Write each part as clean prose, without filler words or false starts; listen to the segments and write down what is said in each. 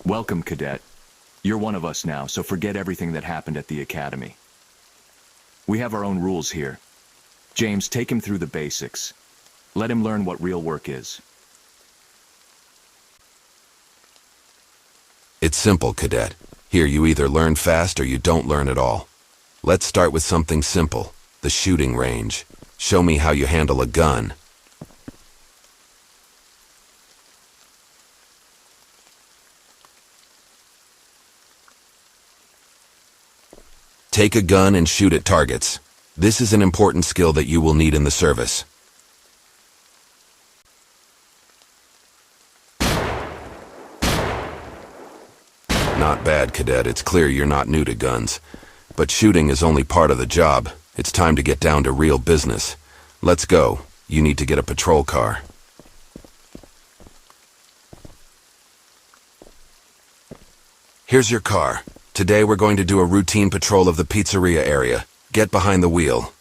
Welcome, cadet. You're one of us now, so forget everything that happened at the academy. We have our own rules here. James, take him through the basics. Let him learn what real work is. It's simple, cadet. Here, you either learn fast or you don't learn at all. Let's start with something simple, the shooting range. Show me how you handle a gun. Take a gun and shoot at targets. This is an important skill that you will need in the service. Not bad, cadet. It's clear you're not new to guns. But shooting is only part of the job. It's time to get down to real business. Let's go. You need to get a patrol car. Here's your car. Today we're going to do a routine patrol of the pizzeria area. Get behind the wheel.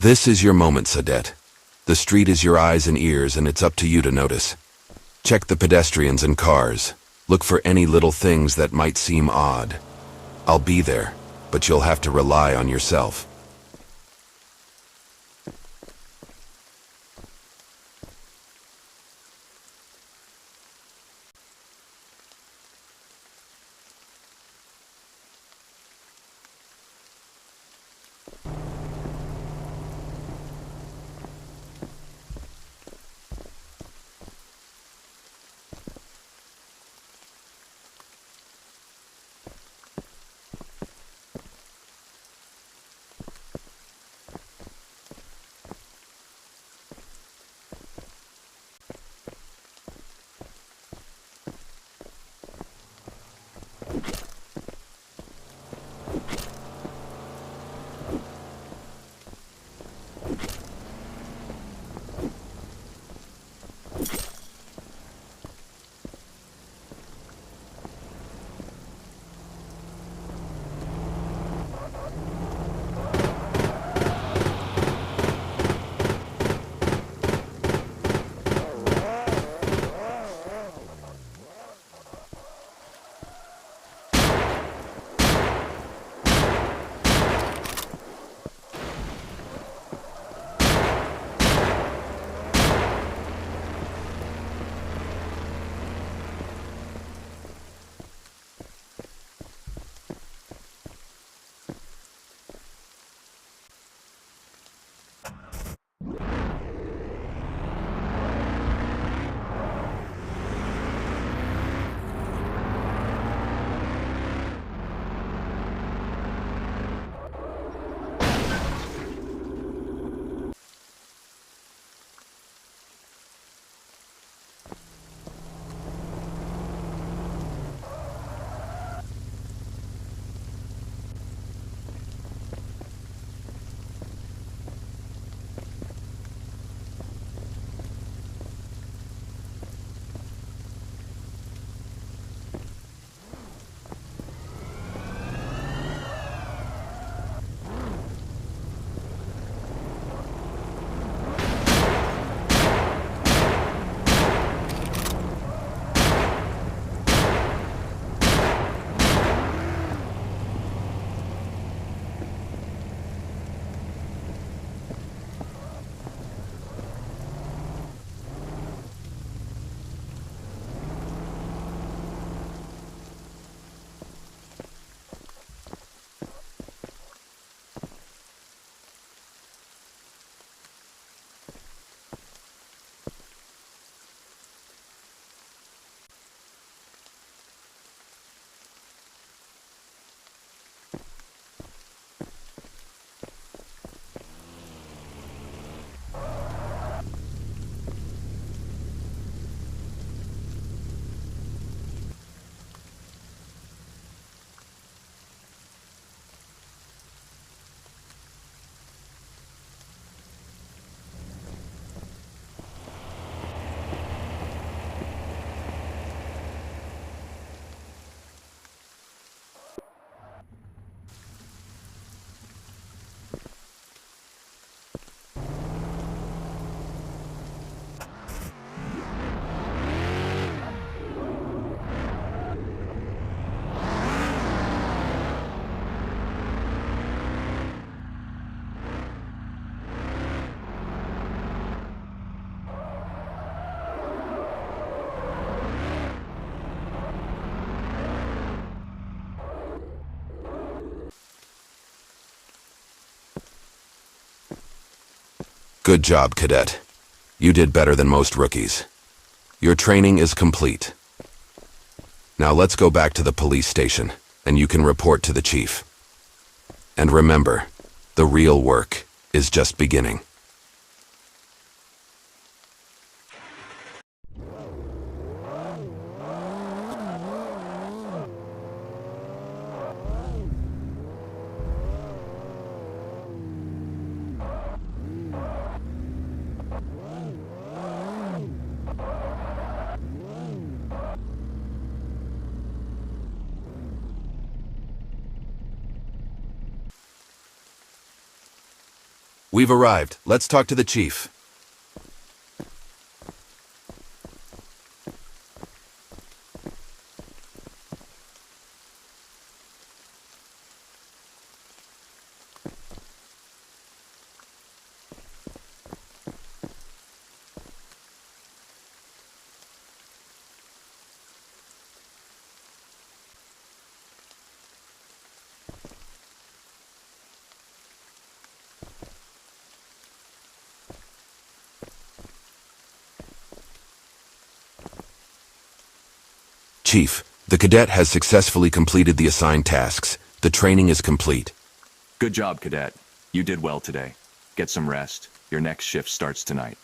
This is your moment, cadet. The street is your eyes and ears, and it's up to you to notice. Check the pedestrians and cars. Look for any little things that might seem odd. I'll be there, but you'll have to rely on yourself. Good job, cadet. You did better than most rookies. Your training is complete. Now let's go back to the police station, and you can report to the chief. And remember, the real work is just beginning. We've arrived. Let's talk to the chief. Chief, the cadet has successfully completed the assigned tasks. The training is complete. Good job, cadet. You did well today. Get some rest. Your next shift starts tonight.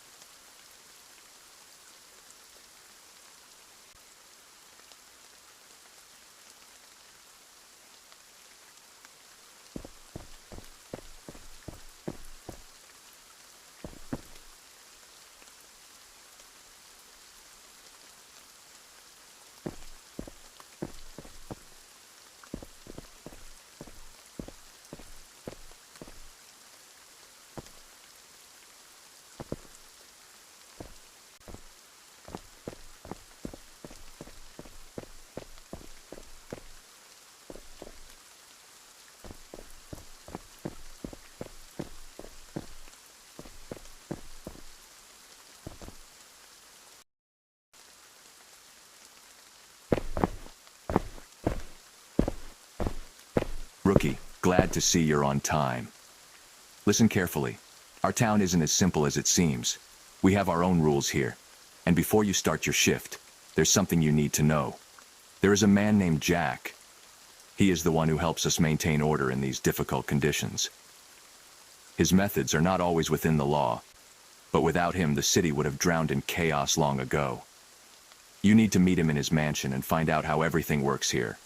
Rookie, glad to see you're on time. Listen carefully. Our town isn't as simple as it seems. We have our own rules here. And before you start your shift, there's something you need to know. There is a man named Jack. He is the one who helps us maintain order in these difficult conditions. His methods are not always within the law, but without him the city would have drowned in chaos long ago. You need to meet him in his mansion and find out how everything works here.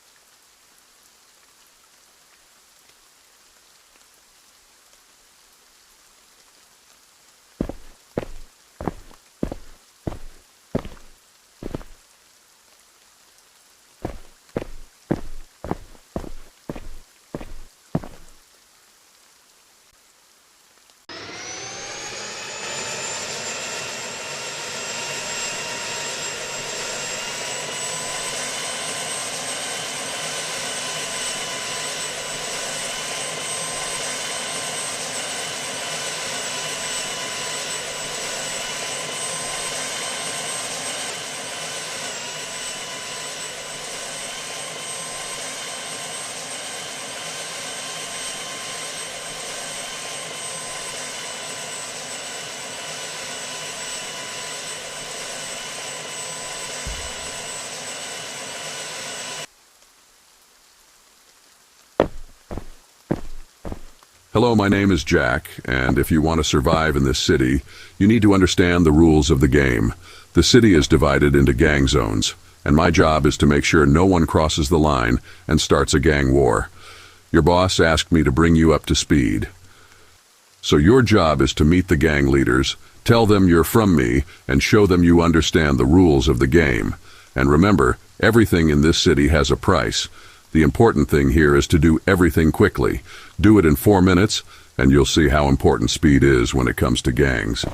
Hello, my name is Jack, and if you want to survive in this city, you need to understand the rules of the game. The city is divided into gang zones, and my job is to make sure no one crosses the line and starts a gang war. Your boss asked me to bring you up to speed. So your job is to meet the gang leaders, tell them you're from me, and show them you understand the rules of the game. And remember, everything in this city has a price. The important thing here is to do everything quickly. Do it in 4 minutes, and you'll see how important speed is when it comes to gangs.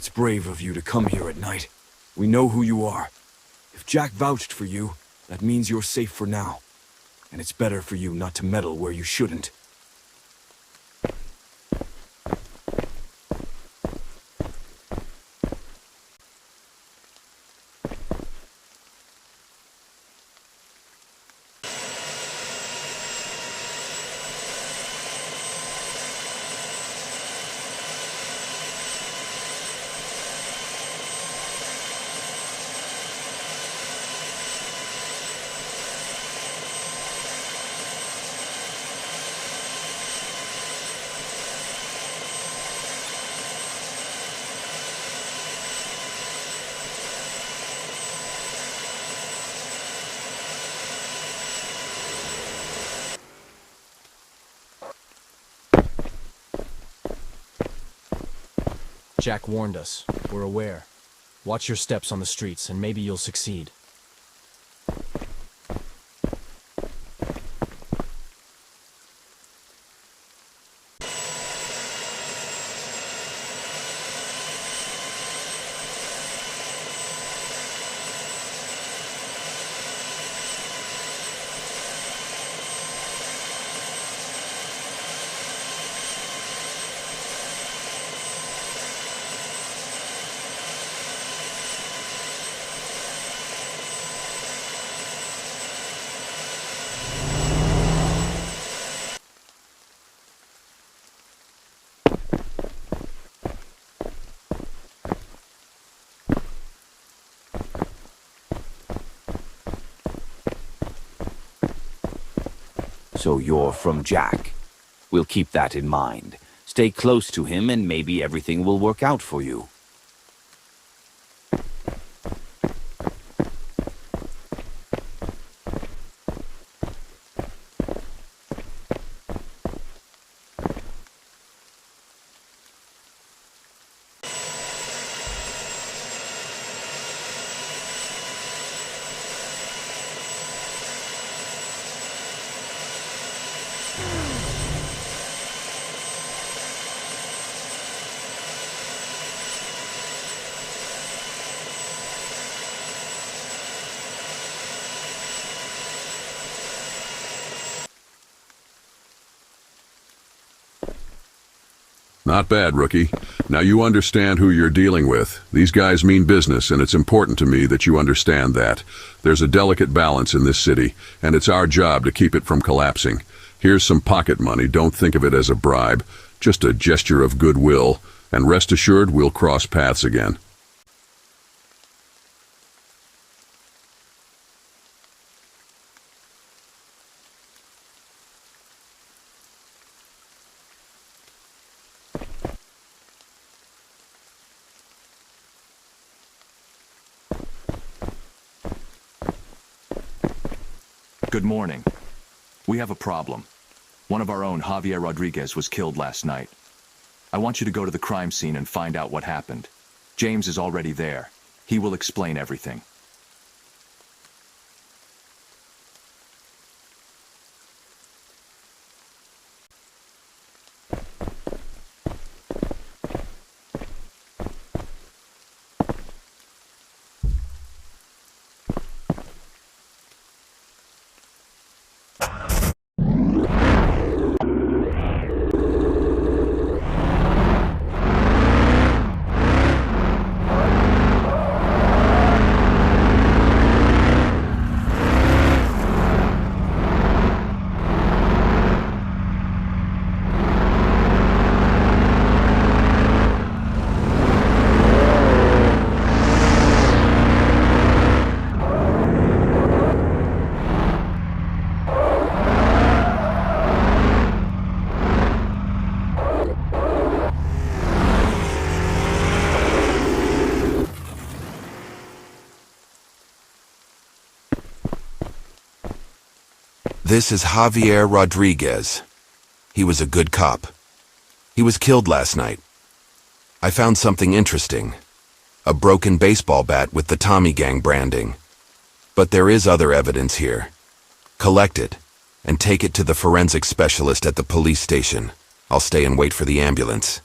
It's brave of you to come here at night. We know who you are. If Jack vouched for you, that means you're safe for now. And it's better for you not to meddle where you shouldn't. Jack warned us. We're aware. Watch your steps on the streets, and maybe you'll succeed. So you're from Jack. We'll keep that in mind. Stay close to him and maybe everything will work out for you. Not bad, rookie. Now you understand who you're dealing with. These guys mean business, and it's important to me that you understand that. There's a delicate balance in this city, and it's our job to keep it from collapsing. Here's some pocket money. Don't think of it as a bribe. Just a gesture of goodwill. And rest assured, we'll cross paths again. Good morning. We have a problem. One of our own, Javier Rodriguez, was killed last night. I want you to go to the crime scene and find out what happened. James is already there. He will explain everything. This is Javier Rodriguez. He was a good cop. He was killed last night. I found something interesting. A broken baseball bat with the Tommy Gang branding. But there is other evidence here. Collect it, and take it to the forensic specialist at the police station. I'll stay and wait for the ambulance.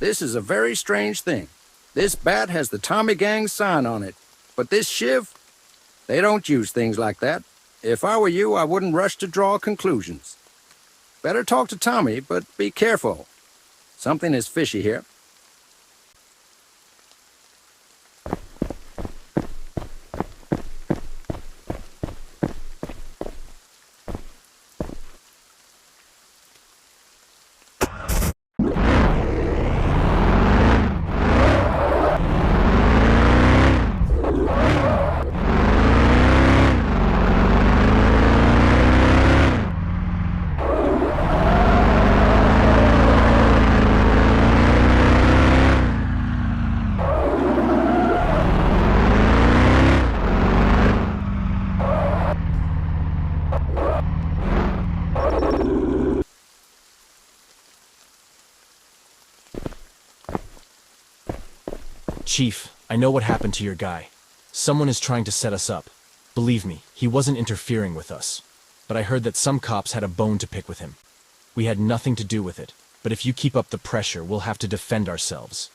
This is a very strange thing. This bat has the Tommy Gang sign on it, but this shiv, they don't use things like that. If I were you, I wouldn't rush to draw conclusions. Better talk to Tommy, but be careful. Something is fishy here. Chief, I know what happened to your guy. Someone is trying to set us up. Believe me, he wasn't interfering with us. But I heard that some cops had a bone to pick with him. We had nothing to do with it, but if you keep up the pressure, we'll have to defend ourselves.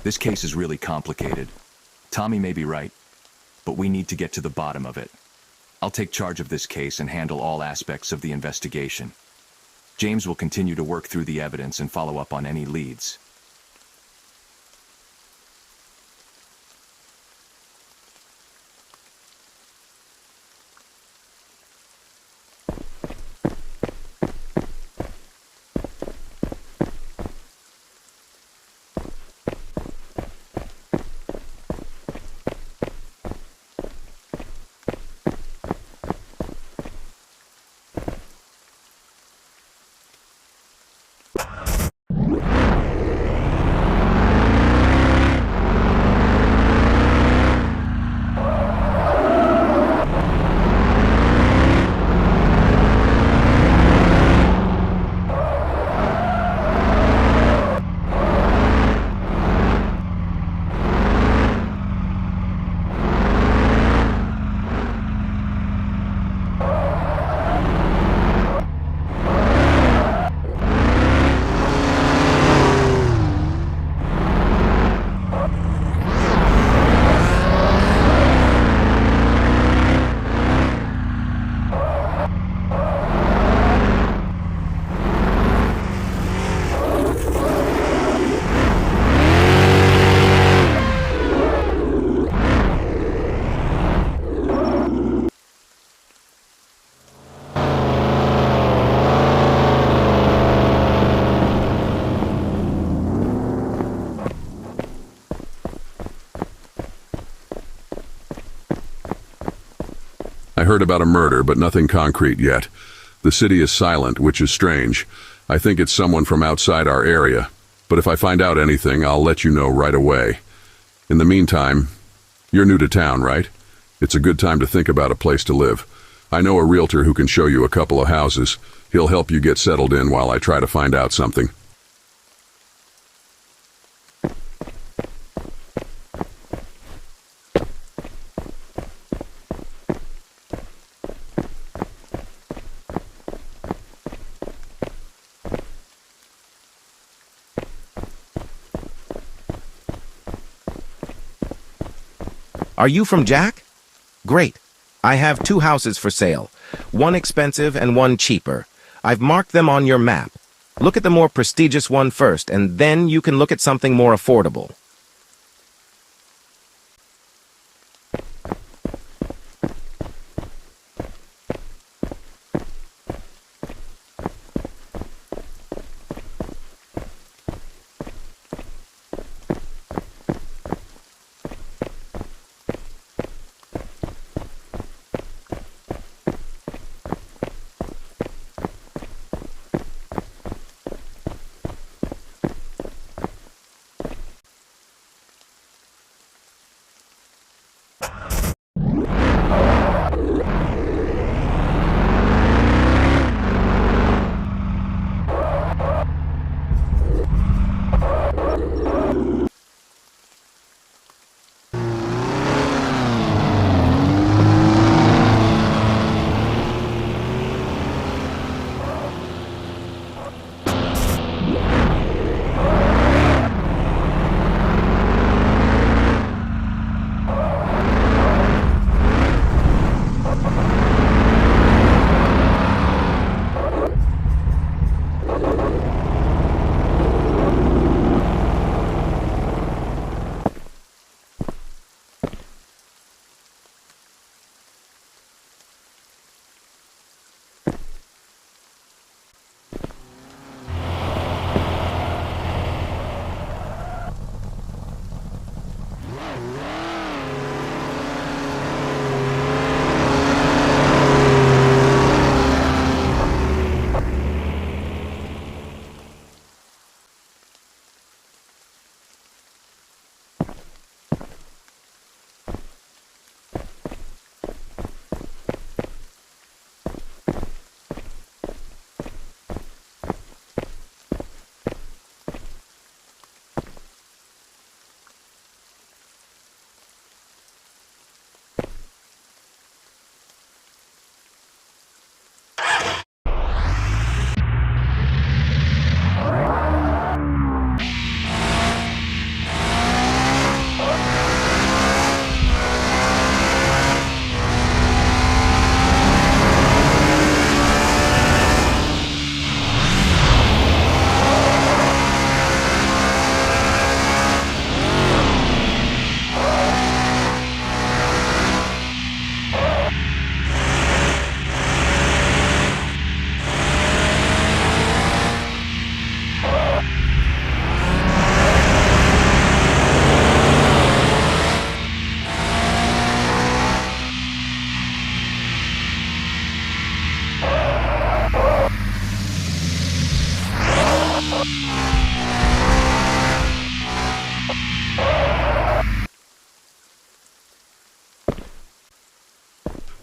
This case is really complicated. Tommy may be right, but we need to get to the bottom of it. I'll take charge of this case and handle all aspects of the investigation. James will continue to work through the evidence and follow up on any leads. I heard about a murder, but nothing concrete yet. The city is silent, which is strange. I think it's someone from outside our area. But if I find out anything, I'll let you know right away. In the meantime, you're new to town, right? It's a good time to think about a place to live. I know a realtor who can show you a couple of houses. He'll help you get settled in while I try to find out something. Are you from Jack? Great. I have 2 houses for sale, one expensive and one cheaper. I've marked them on your map. Look at the more prestigious one first, and then you can look at something more affordable.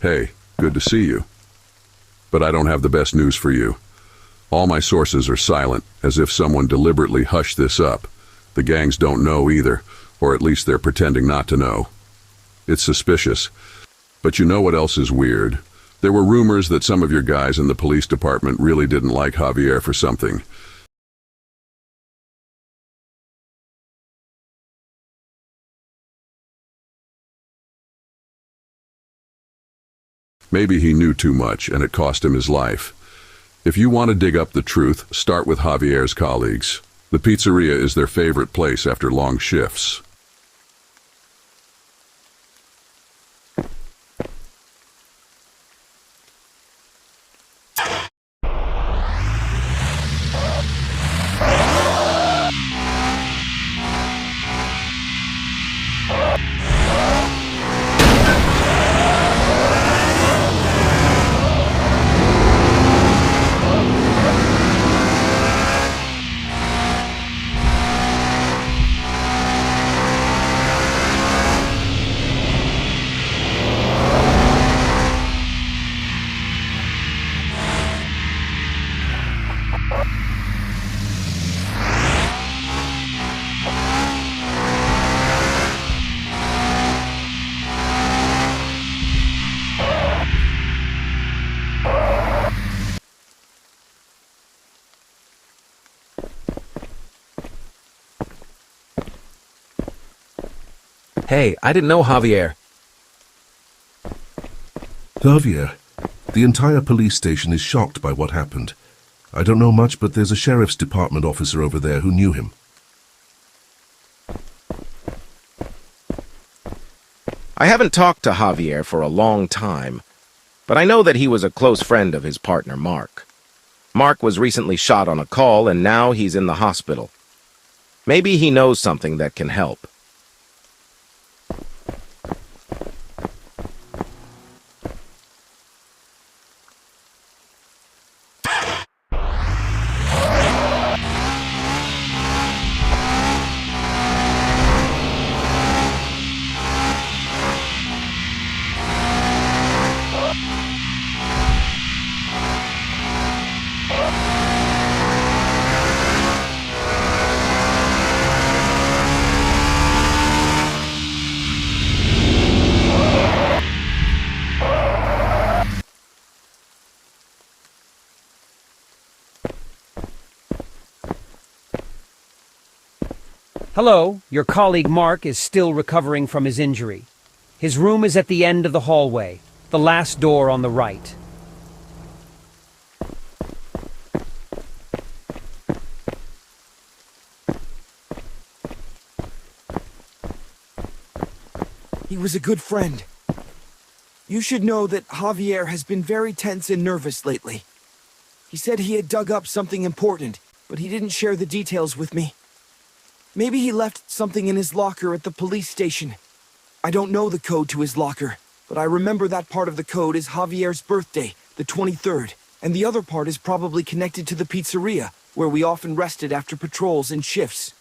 Hey, good to see you. But I don't have the best news for you. All my sources are silent, as if someone deliberately hushed this up. The gangs don't know either, or at least they're pretending not to know. It's suspicious. But you know what else is weird? There were rumors that some of your guys in the police department really didn't like Javier for something. Maybe he knew too much and it cost him his life. If you want to dig up the truth, start with Javier's colleagues. The pizzeria is their favorite place after long shifts. Hey, I didn't know Javier. Javier, the entire police station is shocked by what happened. I don't know much, but there's a sheriff's department officer over there who knew him. I haven't talked to Javier for a long time, but I know that he was a close friend of his partner, Mark. Mark was recently shot on a call, and now he's in the hospital. Maybe he knows something that can help. Hello, your colleague Mark is still recovering from his injury. His room is at the end of the hallway, the last door on the right. He was a good friend. You should know that Javier has been very tense and nervous lately. He said he had dug up something important, but he didn't share the details with me. Maybe he left something in his locker at the police station. I don't know the code to his locker, but I remember that part of the code is Javier's birthday, the 23rd, and the other part is probably connected to the pizzeria, where we often rested after patrols and shifts.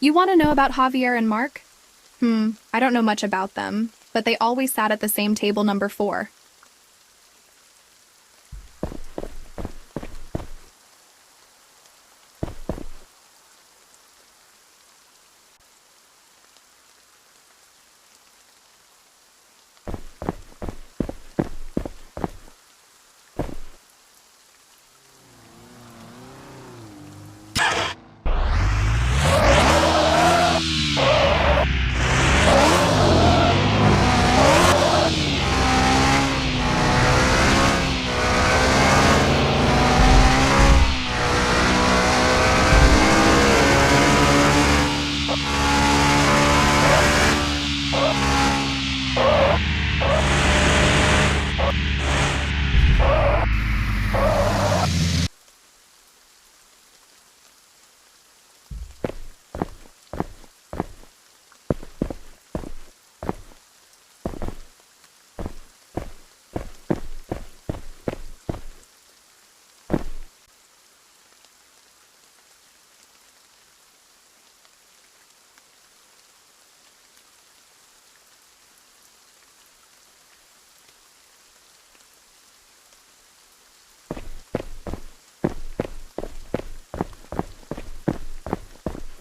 You want to know about Javier and Mark? I don't know much about them, but they always sat at the same table number 4.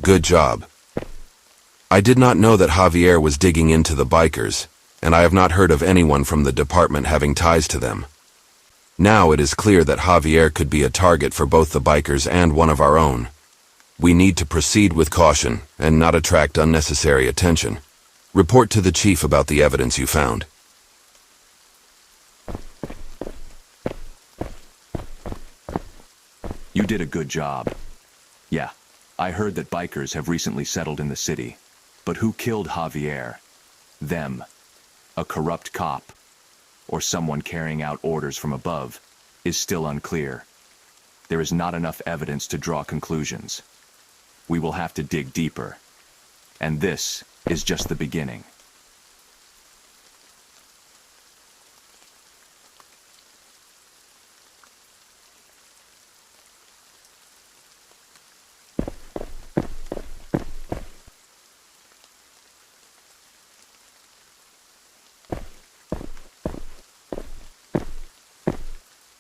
Good job. I did not know that Javier was digging into the bikers, and I have not heard of anyone from the department having ties to them. Now it is clear that Javier could be a target for both the bikers and one of our own. We need to proceed with caution and not attract unnecessary attention. Report to the chief about the evidence you found. You did a good job. Yeah, I heard that bikers have recently settled in the city. But who killed Javier? Them. A corrupt cop, or someone carrying out orders from above, is still unclear. There is not enough evidence to draw conclusions. We will have to dig deeper. And this is just the beginning.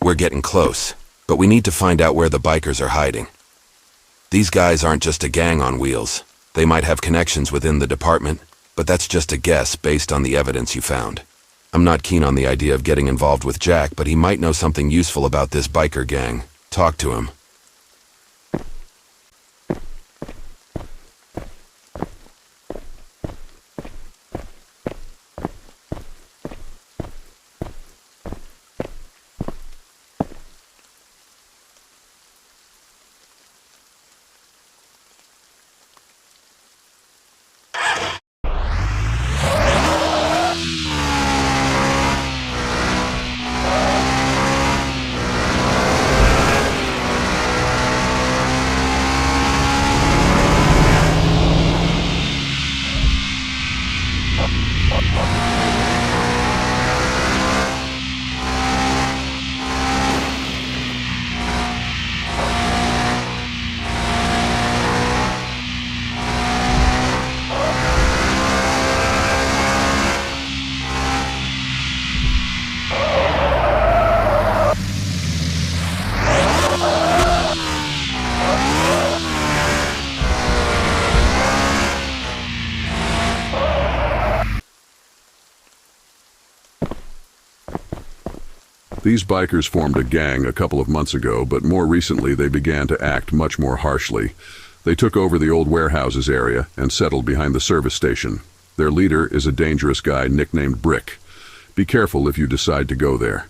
We're getting close, but we need to find out where the bikers are hiding. These guys aren't just a gang on wheels. They might have connections within the department, but that's just a guess based on the evidence you found. I'm not keen on the idea of getting involved with Jack, but he might know something useful about this biker gang. Talk to him. These bikers formed a gang a couple of months ago, but more recently they began to act much more harshly. They took over the old warehouses area and settled behind the service station. Their leader is a dangerous guy nicknamed Brick. Be careful if you decide to go there.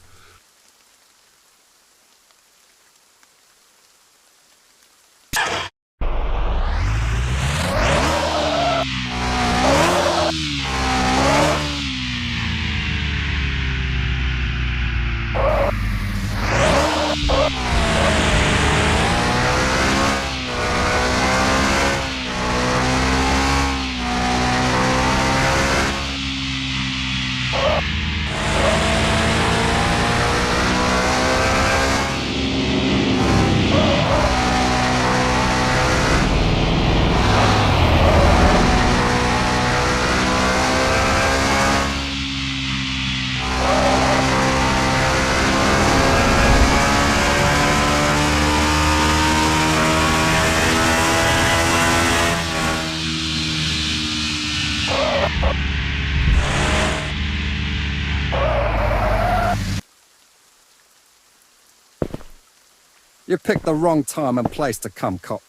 You picked the wrong time and place to come, cop.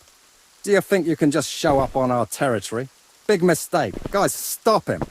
Do you think you can just show up on our territory? Big mistake. Guys, stop him.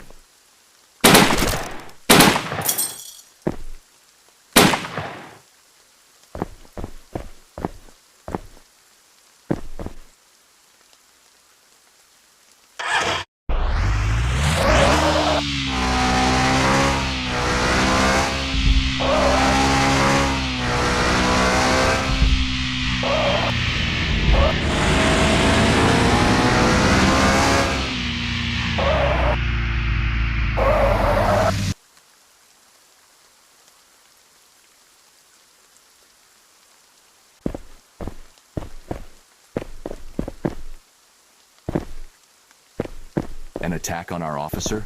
An attack on our officer?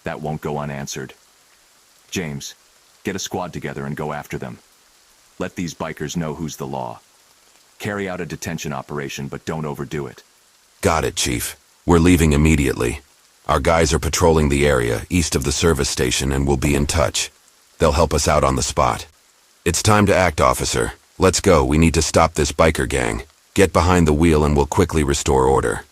That won't go unanswered. James, get a squad together and go after them. Let these bikers know who's the law. Carry out a detention operation, but don't overdo it. Got it, Chief. We're leaving immediately. Our guys are patrolling the area east of the service station and will be in touch. They'll help us out on the spot. It's time to act, officer. Let's go. We need to stop this biker gang. Get behind the wheel and we'll quickly restore order.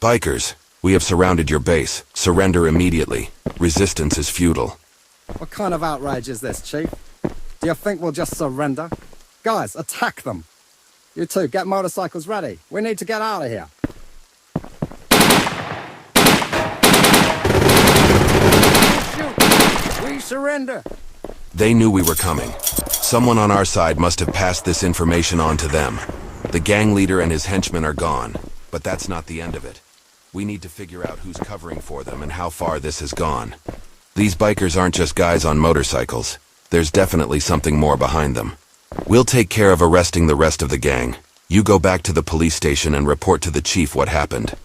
Bikers, we have surrounded your base. Surrender immediately. Resistance is futile. What kind of outrage is this, Chief? Do you think we'll just surrender? Guys, attack them! You two, get motorcycles ready. We need to get out of here. Shoot! We surrender! They knew we were coming. Someone on our side must have passed this information on to them. The gang leader and his henchmen are gone, but that's not the end of it. We need to figure out who's covering for them and how far this has gone. These bikers aren't just guys on motorcycles. There's definitely something more behind them. We'll take care of arresting the rest of the gang. You go back to the police station and report to the chief what happened.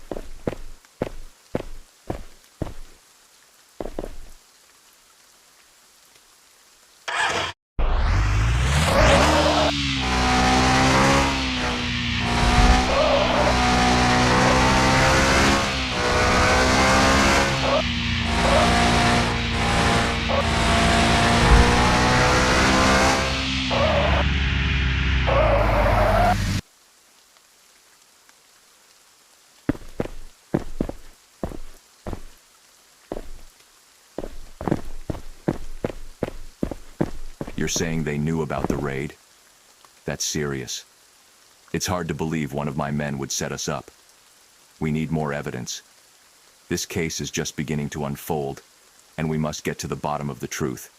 You're saying they knew about the raid? That's serious. It's hard to believe one of my men would set us up. We need more evidence. This case is just beginning to unfold, and we must get to the bottom of the truth.